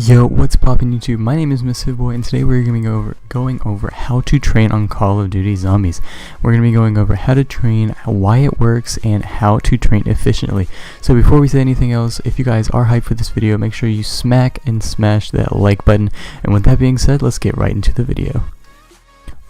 Yo, what's poppin' YouTube? My name is Misfitboi, and today we're going to be going over how to train on Call of Duty Zombies. We're going to be going over how to train, why it works, and how to train efficiently. So before we say anything else, if you guys are hyped for this video, make sure you smack and smash that like button. And with that being said, let's get right into the video.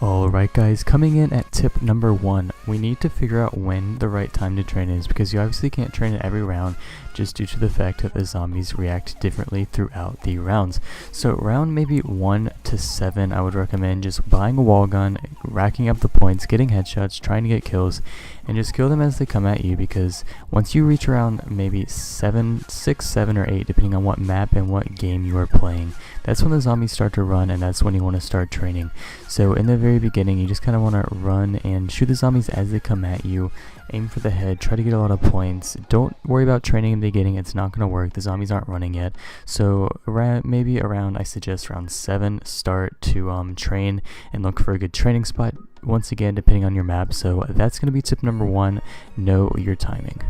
Alright guys, coming in at tip number 1, we need to figure out when the right time to train is, because you obviously can't train it every round just due to the fact that the zombies react differently throughout the rounds. So round maybe 1 to 7, I would recommend just buying a wall gun, racking up the points, getting headshots, trying to get kills, and just kill them as they come at you, because once you reach around maybe 6, 7, or 8, depending on what map and what game you are playing, that's when the zombies start to run, and that's when you want to start training. So in the very beginning, you just kind of want to run and shoot the zombies as they come at you, aim for the head, try to get a lot of points. Don't worry about training in the beginning, it's not going to work, the zombies aren't running yet. So maybe around, I suggest around 7, start to train and look for a good training spot, once again depending on your map. So that's going to be tip number 1, know your timing.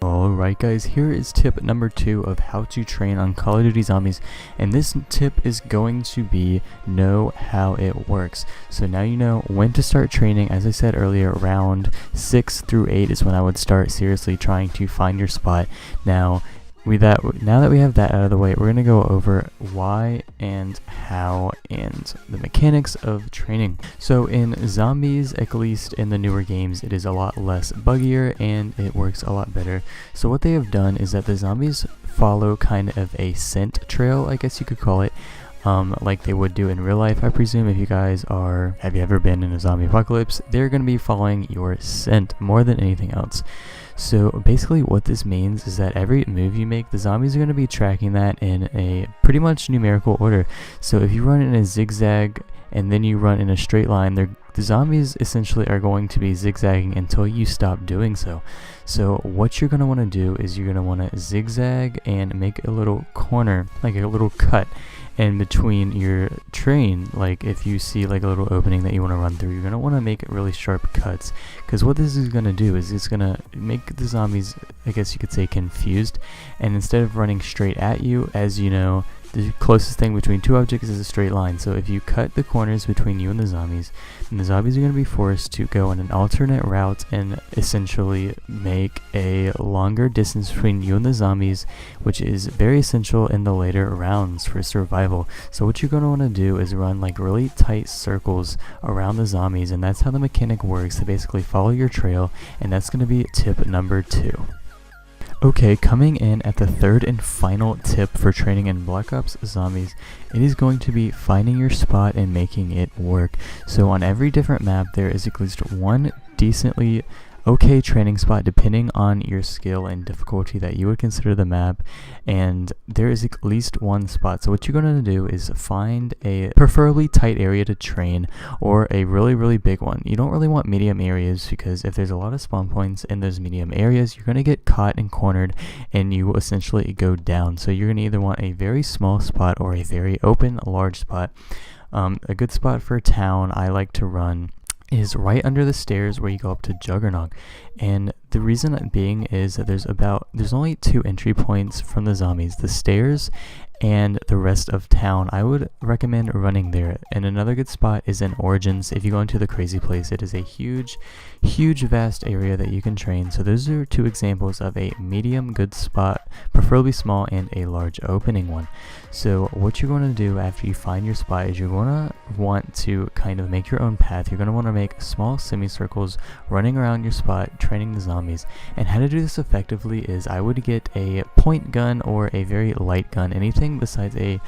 Alright guys, here is tip number 2 of how to train on Call of Duty Zombies, and this tip is going to be know how it works. So now you know when to start training. As I said earlier, around 6 through 8 is when I would start seriously trying to find your spot. Now that we have that out of the way, we're going to go over why and how and the mechanics of training. So in zombies, at least in the newer games, it is a lot less buggier and it works a lot better. So what they have done is that the zombies follow kind of a scent trail, I guess you could call it, like they would do in real life. I presume if you guys have you ever been in a zombie apocalypse, they're going to be following your scent more than anything else. So basically what this means is that every move you make, the zombies are going to be tracking that in a pretty much numerical order. So if you run in a zigzag and then you run in a straight line, the zombies essentially are going to be zigzagging until you stop doing so. So what you're going to want to do is you're going to want to zigzag and make a little corner, like a little cut in between your train. Like if you see like a little opening that you want to run through, you're going to want to make really sharp cuts, because what this is going to do is it's going to make the zombies, I guess you could say, confused, and instead of running straight at you, as you know, the closest thing between two objects is a straight line. So if you cut the corners between you and the zombies, then the zombies are going to be forced to go on an alternate route and essentially make a longer distance between you and the zombies, which is very essential in the later rounds for survival. So what you're going to want to do is run like really tight circles around the zombies, and that's how the mechanic works, to basically follow your trail, and that's going to be tip number 2. Okay, coming in at the 3rd and final tip for training in Black Ops Zombies, it is going to be finding your spot and making it work. So on every different map, there is at least one decently okay training spot depending on your skill and difficulty that you would consider the map, and there is at least one spot. So what you're going to do is find a preferably tight area to train, or a really big one. You don't really want medium areas, because if there's a lot of spawn points in those medium areas, you're going to get caught and cornered and you will essentially go down. So you're going to either want a very small spot or a very open large spot. A good spot for a town I like to run is right under the stairs where you go up to Juggernaut, and the reason being is that there's only 2 entry points from the zombies, the stairs and the rest of town. I would recommend running there. And another good spot is in Origins. If you go into the crazy place, it is a huge vast area that you can train. So those are 2 examples of a medium good spot, preferably small, and a large opening one. So what you're going to do after you find your spot is you're going to want to kind of make your own path. You're going to want to make small semicircles running around your spot, training the zombies. And how to do this effectively is I would get a point gun or a very light gun. Anything besides a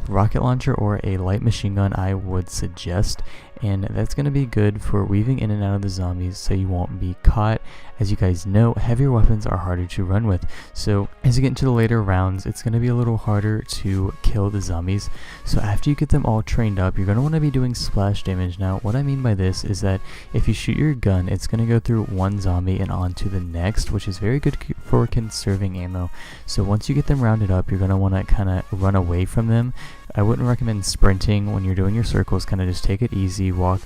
rocket launcher or a light machine gun I would suggest, and that's going to be good for weaving in and out of the zombies so you won't be caught. As you guys know, heavier weapons are harder to run with, so as you get into the later rounds, it's going to be a little harder to kill the zombies. So after you get them all trained up, you're going to want to be doing splash damage. Now what I mean by this is that if you shoot your gun, it's going to go through one zombie and on to the next, which is very good for conserving ammo. So once you get them rounded up, you're going to want to kind of run away from them, I wouldn't recommend sprinting when you're doing your circles. Kind of just take it easy, walk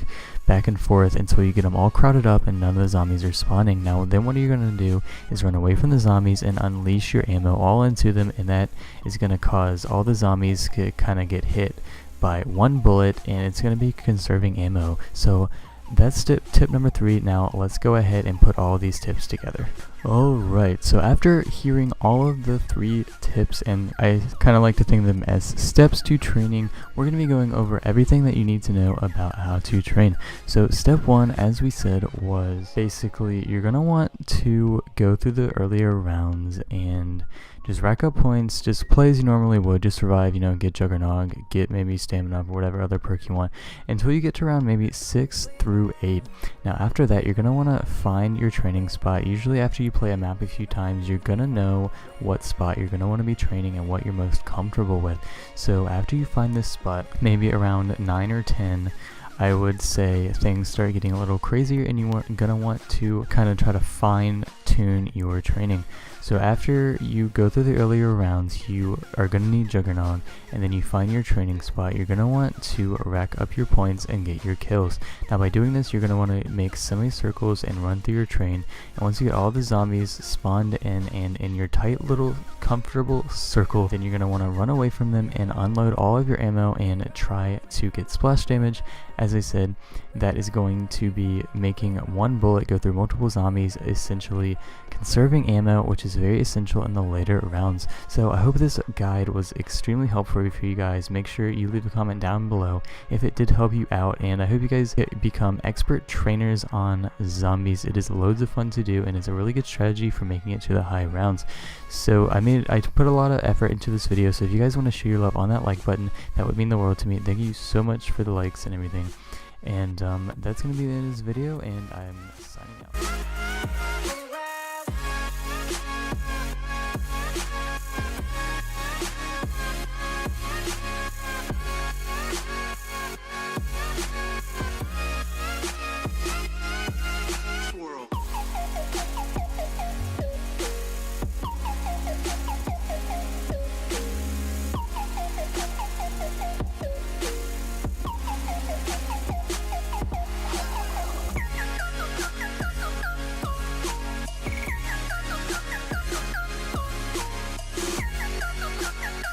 back and forth until you get them all crowded up and none of the zombies are spawning. Now then what you're going to do is run away from the zombies and unleash your ammo all into them, and that is going to cause all the zombies to kind of get hit by one bullet, and it's going to be conserving ammo. So that's tip number 3. Now let's go ahead and put all these tips together. Alright, so after hearing all of the 3 tips, and I kind of like to think of them as steps to training, we're going to be going over everything that you need to know about how to train. So step 1, as we said, was basically you're going to want to go through the earlier rounds and just rack up points, just play as you normally would, just survive, you know, get Juggernog, get maybe Stamina or whatever other perk you want, until you get to around maybe 6 through 8. Now after that, you're going to want to find your training spot. Usually after you play a map a few times, you're going to know what spot you're going to want to be training and what you're most comfortable with. So after you find this spot, maybe around 9 or 10, I would say things start getting a little crazier and you're going to want to kind of try to fine tune your training. So after you go through the earlier rounds, you are going to need Juggernog, and then you find your training spot. You're going to want to rack up your points and get your kills. Now by doing this, you're going to want to make semicircles and run through your train, and once you get all the zombies spawned in and in your tight little comfortable circle, then you're going to want to run away from them and unload all of your ammo and try to get splash damage. As I said, that is going to be making one bullet go through multiple zombies, essentially conserving ammo, which is very essential in the later rounds. So I hope this guide was extremely helpful for you guys. Make sure you leave a comment down below if it did help you out, and I hope you guys become expert trainers on zombies. It is loads of fun to do, and it's a really good strategy for making it to the high rounds. So I put a lot of effort into this video, so if you guys want to show your love on that like button, that would mean the world to me. Thank you so much for the likes and everything. And that's going to be the end of this video, and I'm